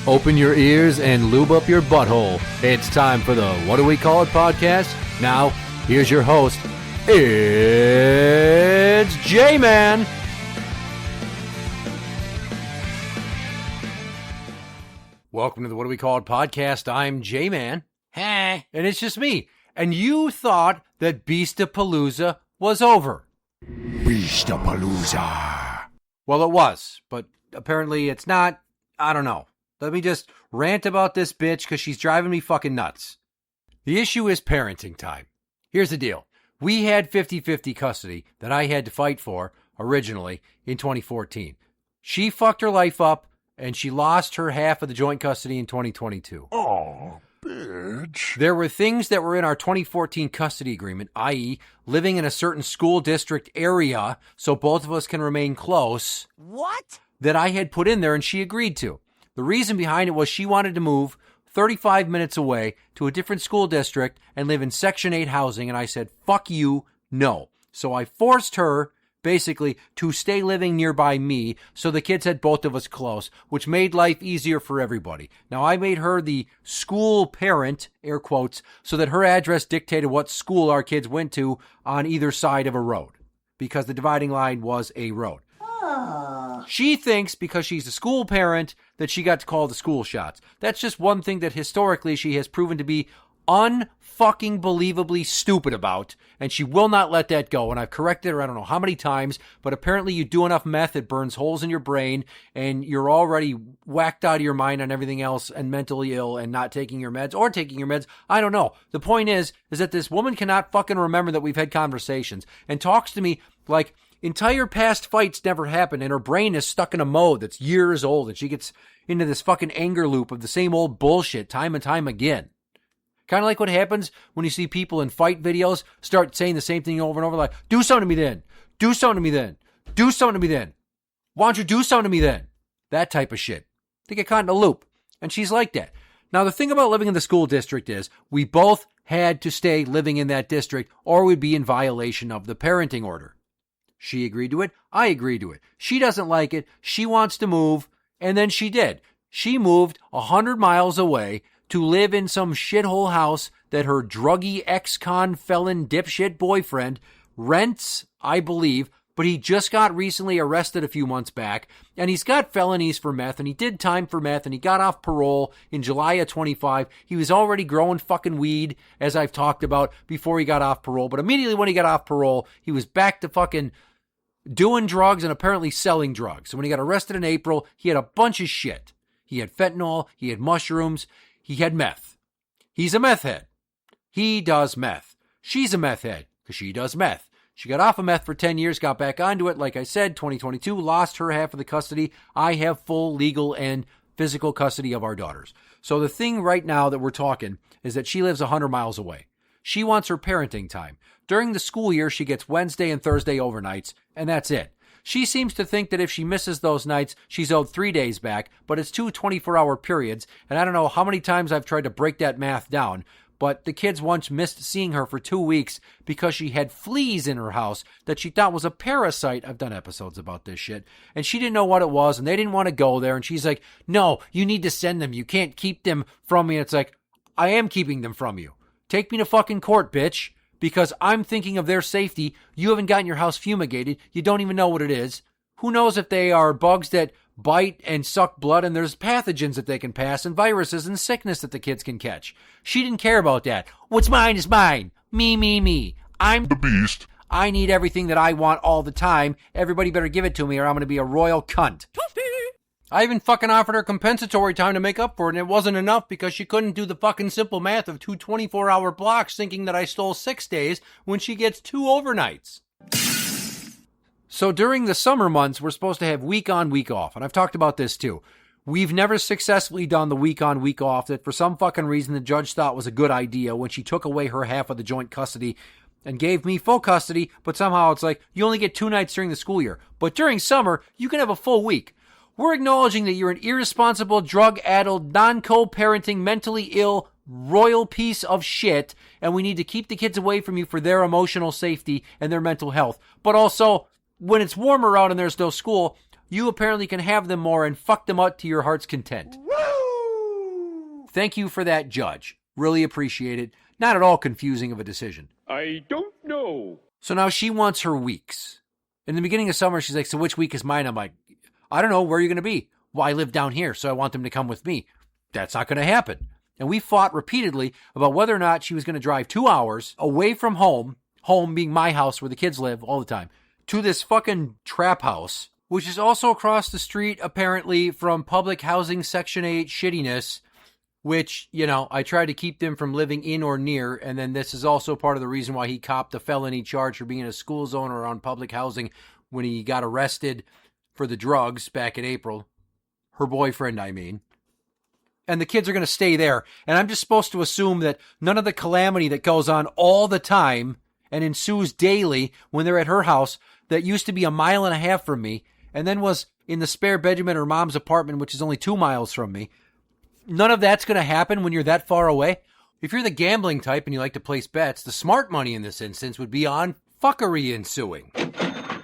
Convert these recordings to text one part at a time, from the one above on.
Open your ears and lube up your butthole. It's time for the What Do We Call It podcast. Now, here's your host. It's J-Man. Welcome to the What Do We Call It podcast. I'm J-Man. Hey. And it's just me. And you thought that Beastapalooza was over. Beastapalooza. Well, it was, but apparently it's not. I don't know. Let me just rant about this bitch because she's driving me fucking nuts. The issue is parenting time. Here's the deal. We had 50-50 custody that I had to fight for originally in 2014. She fucked her life up and she lost her half of the joint custody in 2022. Oh, bitch. There were things that were in our 2014 custody agreement, i.e. living in a certain school district area so both of us can remain close. What? That I had put in there and she agreed to. The reason behind it was she wanted to move 35 minutes away to a different school district and live in Section 8 housing, and I said, fuck you, no. So I forced her, basically, to stay living nearby me so the kids had both of us close, which made life easier for everybody. Now, I made her the school parent, air quotes, so that her address dictated what school our kids went to on either side of a road, because the dividing line was a road. She thinks because she's a school parent that she got to call the school shots. That's just one thing that historically she has proven to be unfucking believably stupid about, and she will not let that go. And I've corrected her I don't know how many times, but apparently you do enough meth, it burns holes in your brain, and you're already whacked out of your mind on everything else and mentally ill and not taking your meds or taking your meds. I don't know. The point is that this woman cannot fucking remember that we've had conversations and talks to me like entire past fights never happened, and her brain is stuck in a mode that's years old, and she gets into this fucking anger loop of the same old bullshit time and time again. Kind of like what happens when you see people in fight videos start saying the same thing over and over, like, do something to me then. Do something to me then. Do something to me then. Why don't you do something to me then? That type of shit. They get caught in a loop, and she's like that. Now, the thing about living in the school district is we both had to stay living in that district or we'd be in violation of the parenting order. She agreed to it. I agreed to it. She doesn't like it. She wants to move. And then she did. She moved 100 miles away to live in some shithole house that her druggy ex-con felon dipshit boyfriend rents, I believe, but he just got recently arrested a few months back, and he's got felonies for meth, and he did time for meth, and he got off parole in July of 25. He was already growing fucking weed, as I've talked about, before he got off parole, but immediately when he got off parole, he was back to fucking doing drugs and apparently selling drugs. So when he got arrested in April, he had a bunch of shit. He had fentanyl, he had mushrooms, he had meth. He's a meth head. He does meth. She's a meth head because she does meth. She got off of meth for 10 years, got back onto it. Like I said, 2022, lost her half of the custody. I have full legal and physical custody of our daughters. So the thing right now that we're talking is that she lives 100 miles away. She wants her parenting time. During the school year, she gets Wednesday and Thursday overnights, and that's it. She seems to think that if she misses those nights, she's owed 3 days back, but it's two 24-hour periods, and I don't know how many times I've tried to break that math down, but the kids once missed seeing her for 2 weeks because she had fleas in her house that she thought was a parasite. I've done episodes about this shit, and she didn't know what it was, and they didn't want to go there, and she's like, no, you need to send them. You can't keep them from me. And it's like, I am keeping them from you. Take me to fucking court, bitch. Because I'm thinking of their safety. You haven't gotten your house fumigated. You don't even know what it is. Who knows if they are bugs that bite and suck blood, and there's pathogens that they can pass and viruses and sickness that the kids can catch. She didn't care about that. What's mine is mine. Me. I'm the beast. I need everything that I want all the time. Everybody better give it to me or I'm going to be a royal cunt. I even fucking offered her compensatory time to make up for it, and it wasn't enough because she couldn't do the fucking simple math of two 24-hour blocks thinking that I stole 6 days when she gets 2 overnights. So during the summer months, we're supposed to have week on, week off, and I've talked about this too. We've never successfully done the week on, week off that for some fucking reason the judge thought was a good idea when she took away her half of the joint custody and gave me full custody, but somehow it's like you only get 2 nights during the school year. But during summer, you can have a full week. We're acknowledging that you're an irresponsible, drug-addled, non-co-parenting, mentally ill, royal piece of shit, and we need to keep the kids away from you for their emotional safety and their mental health. But also, when it's warmer out and there's no school, you apparently can have them more and fuck them up to your heart's content. Woo! Thank you for that, Judge. Really appreciate it. Not at all confusing of a decision. I don't know. So now she wants her weeks. In the beginning of summer, she's like, so which week is mine? I'm like, I don't know. Where are you going to be? Well, I live down here, so I want them to come with me. That's not going to happen. And we fought repeatedly about whether or not she was going to drive 2 hours away from home being my house where the kids live all the time, to this fucking trap house, which is also across the street, apparently, from public housing Section 8 shittiness, which, I tried to keep them from living in or near, and then this is also part of the reason why he copped a felony charge for being in a school zone or on public housing when he got arrested for the drugs back in April. Her boyfriend, I mean. And the kids are going to stay there, and I'm just supposed to assume that none of the calamity that goes on all the time and ensues daily when they're at her house that used to be 1.5 miles from me and then was in the spare bedroom at her mom's apartment, which is only 2 miles from me. None of that's going to happen when you're that far away. If you're the gambling type and you like to place bets, the smart money in this instance would be on fuckery ensuing.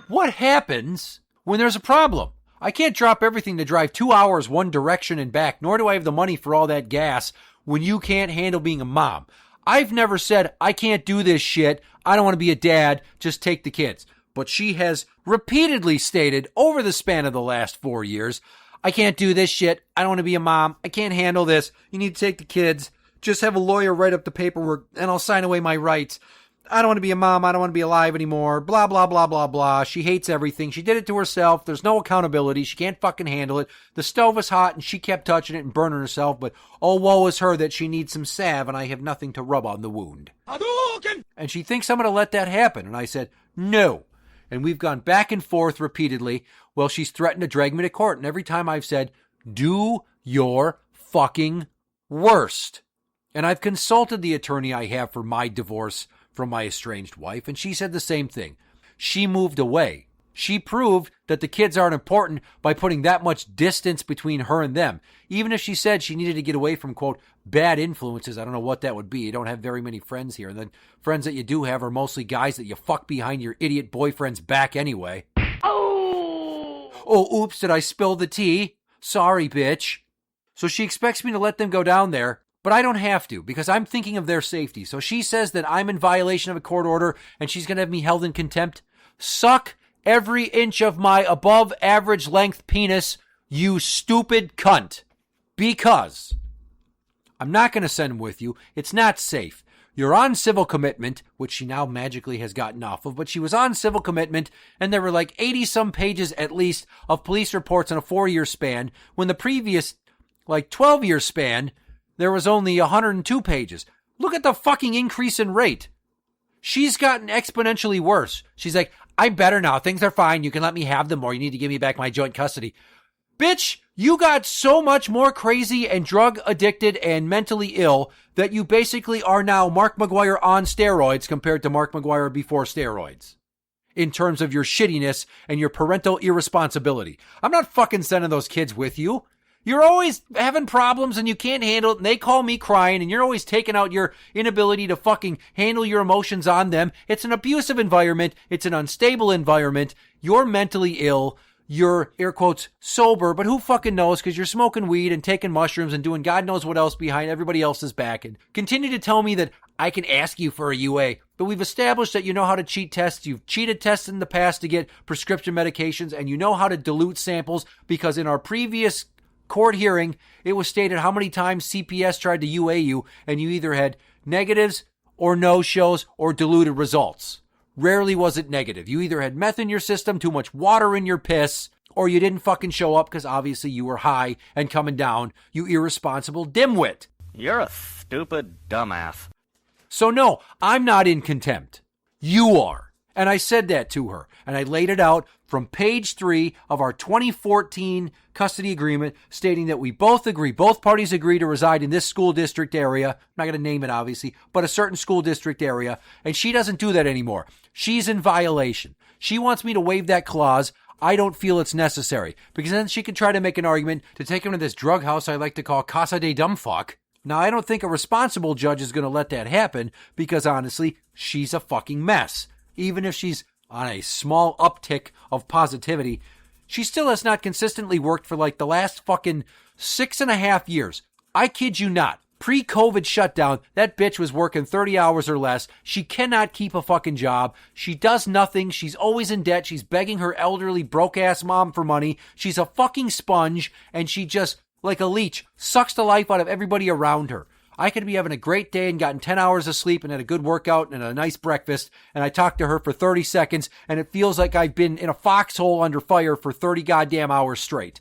What happens when there's a problem? I can't drop everything to drive 2 hours one direction and back, nor do I have the money for all that gas when you can't handle being a mom. I've never said, I can't do this shit, I don't want to be a dad, just take the kids. But she has repeatedly stated over the span of the last 4 years, I can't do this shit, I don't want to be a mom, I can't handle this, you need to take the kids, just have a lawyer write up the paperwork and I'll sign away my rights. I don't want to be a mom, I don't want to be alive anymore, blah, blah, blah, blah, blah. She hates everything. She did it to herself. There's no accountability. She can't fucking handle it. The stove is hot and she kept touching it and burning herself, but oh, woe is her that she needs some salve and I have nothing to rub on the wound. Hadouken! And she thinks I'm going to let that happen. And I said, no. And we've gone back and forth repeatedly. Well, she's threatened to drag me to court. And every time I've said, do your fucking worst. And I've consulted the attorney I have for my divorce from my estranged wife, and she said the same thing. She moved away. She proved that the kids aren't important by putting that much distance between her and them. Even if she said she needed to get away from, quote, bad influences, I don't know what that would be. You don't have very many friends here. And the friends that you do have are mostly guys that you fuck behind your idiot boyfriend's back anyway. Oh, oops, did I spill the tea? Sorry, bitch. So she expects me to let them go down there, but I don't have to because I'm thinking of their safety. So she says that I'm in violation of a court order and she's going to have me held in contempt. Suck every inch of my above average length penis, you stupid cunt. Because I'm not going to send him with you. It's not safe. You're on civil commitment, which she now magically has gotten off of, but she was on civil commitment and there were like 80-some pages at least of police reports in a 4-year span when the previous 12-year span there was only 102 pages. Look at the fucking increase in rate. She's gotten exponentially worse. She's like, I'm better now. Things are fine. You can let me have them or you need to give me back my joint custody. Bitch, you got so much more crazy and drug addicted and mentally ill that you basically are now Mark McGuire on steroids compared to Mark McGuire before steroids. In terms of your shittiness and your parental irresponsibility. I'm not fucking sending those kids with you. You're always having problems and you can't handle it and they call me crying and you're always taking out your inability to fucking handle your emotions on them. It's an abusive environment. It's an unstable environment. You're mentally ill. You're, air quotes, sober, but who fucking knows because you're smoking weed and taking mushrooms and doing God knows what else behind everybody else's back. And continue to tell me that I can ask you for a UA. But we've established that you know how to cheat tests. You've cheated tests in the past to get prescription medications and you know how to dilute samples because in our previous court hearing, it was stated how many times CPS tried to UA you, and you either had negatives or no-shows or diluted results. Rarely was it negative. You either had meth in your system, too much water in your piss, or you didn't fucking show up because obviously you were high and coming down, you irresponsible dimwit. You're a stupid dumbass. So no, I'm not in contempt. You are. And I said that to her, and I laid it out from page 3 of our 2014 custody agreement stating that we both agree, both parties agree to reside in this school district area. I'm not going to name it, obviously, but a certain school district area, and she doesn't do that anymore. She's in violation. She wants me to waive that clause. I don't feel it's necessary, because then she could try to make an argument to take him to this drug house I like to call Casa de Dumbfuck. Now, I don't think a responsible judge is going to let that happen, because honestly, she's a fucking mess. Even if she's on a small uptick of positivity, she still has not consistently worked for like the last fucking 6.5 years. I kid you not. Pre-COVID shutdown, that bitch was working 30 hours or less. She cannot keep a fucking job. She does nothing. She's always in debt. She's begging her elderly, broke-ass mom for money. She's a fucking sponge, and she just, like a leech, sucks the life out of everybody around her. I could be having a great day and gotten 10 hours of sleep and had a good workout and a nice breakfast, and I talk to her for 30 seconds, and it feels like I've been in a foxhole under fire for 30 goddamn hours straight.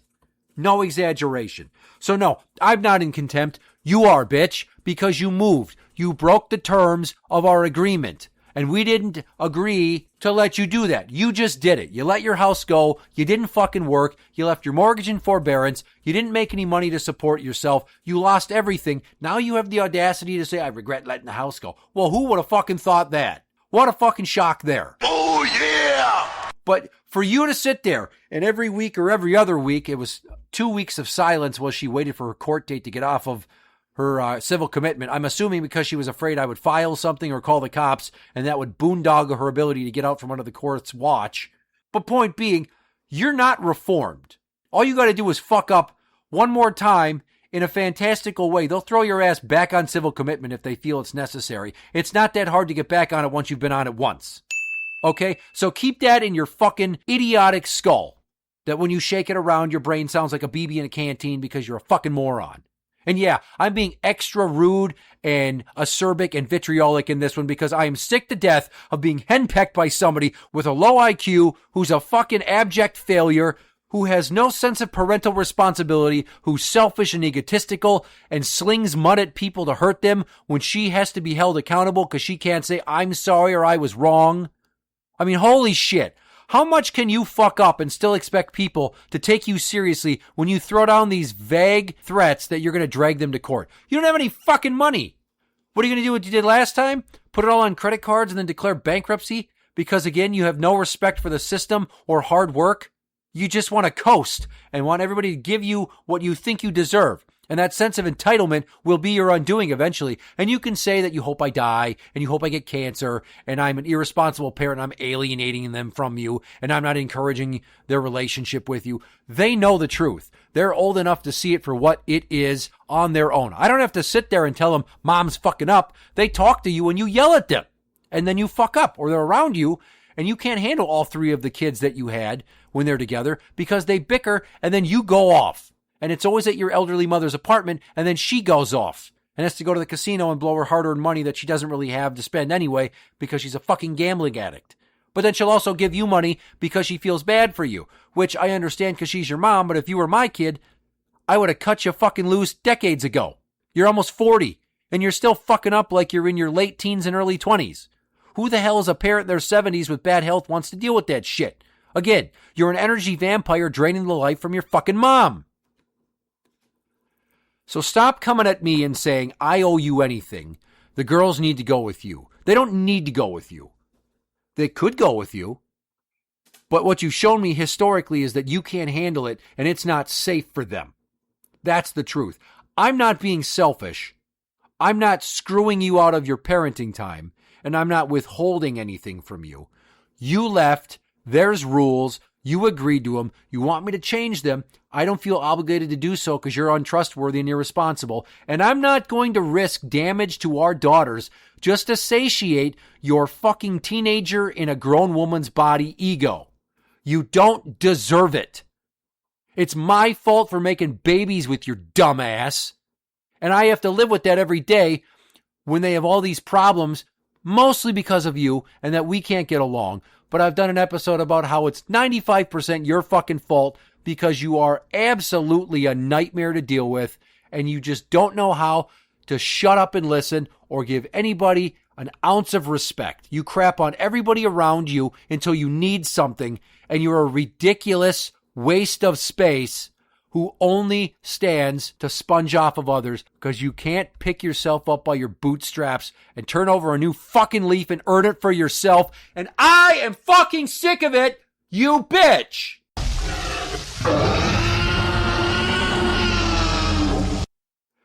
No exaggeration. So no, I'm not in contempt. You are, bitch, because you moved. You broke the terms of our agreement. And we didn't agree to let you do that. You just did it. You let your house go. You didn't fucking work. You left your mortgage in forbearance. You didn't make any money to support yourself. You lost everything. Now you have the audacity to say, I regret letting the house go. Well, who would have fucking thought that? What a fucking shock there. Oh, yeah! But for you to sit there and every week or every other week, it was 2 weeks of silence while she waited for her court date to get off of her civil commitment. I'm assuming because she was afraid I would file something or call the cops, and that would boondoggle her ability to get out from under the court's watch. But point being, you're not reformed. All you got to do is fuck up one more time in a fantastical way. They'll throw your ass back on civil commitment if they feel it's necessary. It's not that hard to get back on it once you've been on it once. Okay? So keep that in your fucking idiotic skull. That when you shake it around, your brain sounds like a BB in a canteen because you're a fucking moron. And yeah, I'm being extra rude and acerbic and vitriolic in this one because I am sick to death of being henpecked by somebody with a low IQ who's a fucking abject failure, who has no sense of parental responsibility, who's selfish and egotistical and slings mud at people to hurt them when she has to be held accountable because she can't say, I'm sorry or I was wrong. I mean, holy shit. How much can you fuck up and still expect people to take you seriously when you throw down these vague threats that you're going to drag them to court? You don't have any fucking money. What are you going to do what you did last time? Put it all on credit cards and then declare bankruptcy? Because again, you have no respect for the system or hard work. You just want to coast and want everybody to give you what you think you deserve. And that sense of entitlement will be your undoing eventually. And you can say that you hope I die and you hope I get cancer and I'm an irresponsible parent. I'm alienating them from you and I'm not encouraging their relationship with you. They know the truth. They're old enough to see it for what it is on their own. I don't have to sit there and tell them mom's fucking up. They talk to you and you yell at them and then you fuck up or they're around you and you can't handle all three of the kids that you had when they're together because they bicker and then you go off. And it's always at your elderly mother's apartment, and then she goes off and has to go to the casino and blow her hard-earned money that she doesn't really have to spend anyway because she's a fucking gambling addict. But then she'll also give you money because she feels bad for you, which I understand because she's your mom, but if you were my kid, I would have cut you fucking loose decades ago. You're almost 40, and you're still fucking up like you're in your late teens and early 20s. Who the hell is a parent in their 70s with bad health wants to deal with that shit? Again, you're an energy vampire draining the life from your fucking mom. So stop coming at me and saying, I owe you anything. The girls need to go with you. They don't need to go with you. They could go with you. But what you've shown me historically is that you can't handle it and it's not safe for them. That's the truth. I'm not being selfish. I'm not screwing you out of your parenting time. And I'm not withholding anything from you. You left. There's rules. You agreed to them. You want me to change them. I don't feel obligated to do so because you're untrustworthy and irresponsible. And I'm not going to risk damage to our daughters just to satiate your fucking teenager in a grown woman's body ego. You don't deserve it. It's my fault for making babies with your dumb ass. And I have to live with that every day when they have all these problems, mostly because of you and that we can't get along. But I've done an episode about how it's 95% your fucking fault because you are absolutely a nightmare to deal with and you just don't know how to shut up and listen or give anybody an ounce of respect. You crap on everybody around you until you need something and you're a ridiculous waste of space who only stands to sponge off of others because you can't pick yourself up by your bootstraps and turn over a new fucking leaf and earn it for yourself. And I am fucking sick of it, you bitch!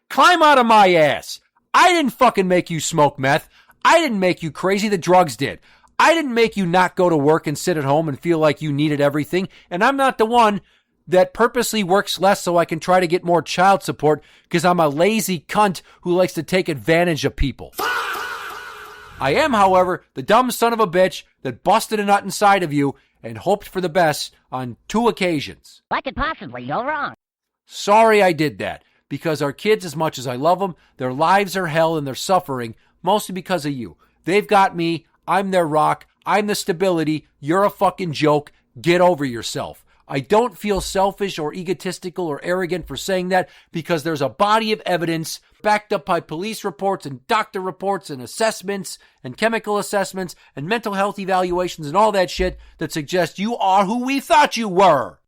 Climb out of my ass. I didn't fucking make you smoke meth. I didn't make you crazy. The drugs did. I didn't make you not go to work and sit at home and feel like you needed everything. And I'm not the one that purposely works less so I can try to get more child support because I'm a lazy cunt who likes to take advantage of people. I am, however, the dumb son of a bitch that busted a nut inside of you and hoped for the best on 2 occasions. What could possibly go wrong? Sorry I did that, because our kids, as much as I love them, their lives are hell and they're suffering, mostly because of you. They've got me, I'm their rock, I'm the stability, you're a fucking joke, get over yourself. I don't feel selfish or egotistical or arrogant for saying that because there's a body of evidence backed up by police reports and doctor reports and assessments and chemical assessments and mental health evaluations and all that shit that suggests you are who we thought you were.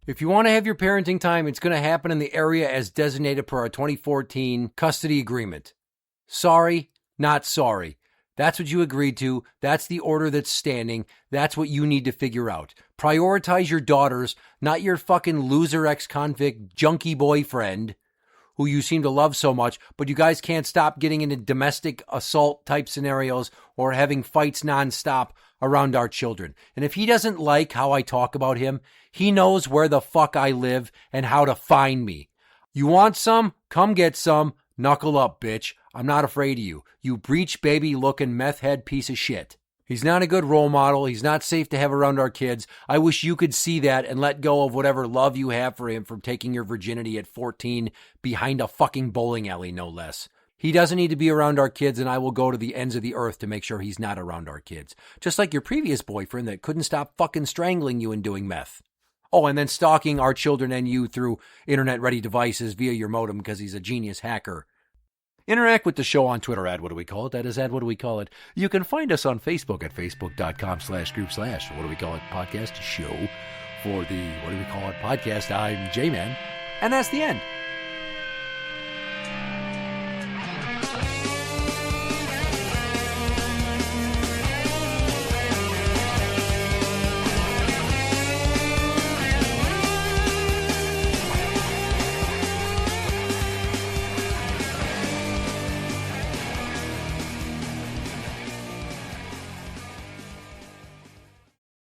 If you want to have your parenting time, it's going to happen in the area as designated per our 2014 custody agreement. Sorry, not sorry. That's what you agreed to. That's the order that's standing. That's what you need to figure out. Prioritize your daughters, not your fucking loser ex-convict junkie boyfriend who you seem to love so much, but you guys can't stop getting into domestic assault type scenarios or having fights nonstop around our children. And if he doesn't like how I talk about him, he knows where the fuck I live and how to find me. You want some? Come get some. Knuckle up, bitch. I'm not afraid of you. You breech baby looking meth head piece of shit. He's not a good role model. He's not safe to have around our kids. I wish you could see that and let go of whatever love you have for him from taking your virginity at 14 behind a fucking bowling alley, no less. He doesn't need to be around our kids, and I will go to the ends of the earth to make sure he's not around our kids. Just like your previous boyfriend that couldn't stop fucking strangling you and doing meth. Oh, and then stalking our children and you through internet-ready devices via your modem because he's a genius hacker. Interact with the show on Twitter at What Do We Call It? That is at What Do We Call It? You can find us on Facebook at facebook.com/group/What Do We Call It podcast show. For the What Do We Call It podcast, I'm J-Man. And that's the end.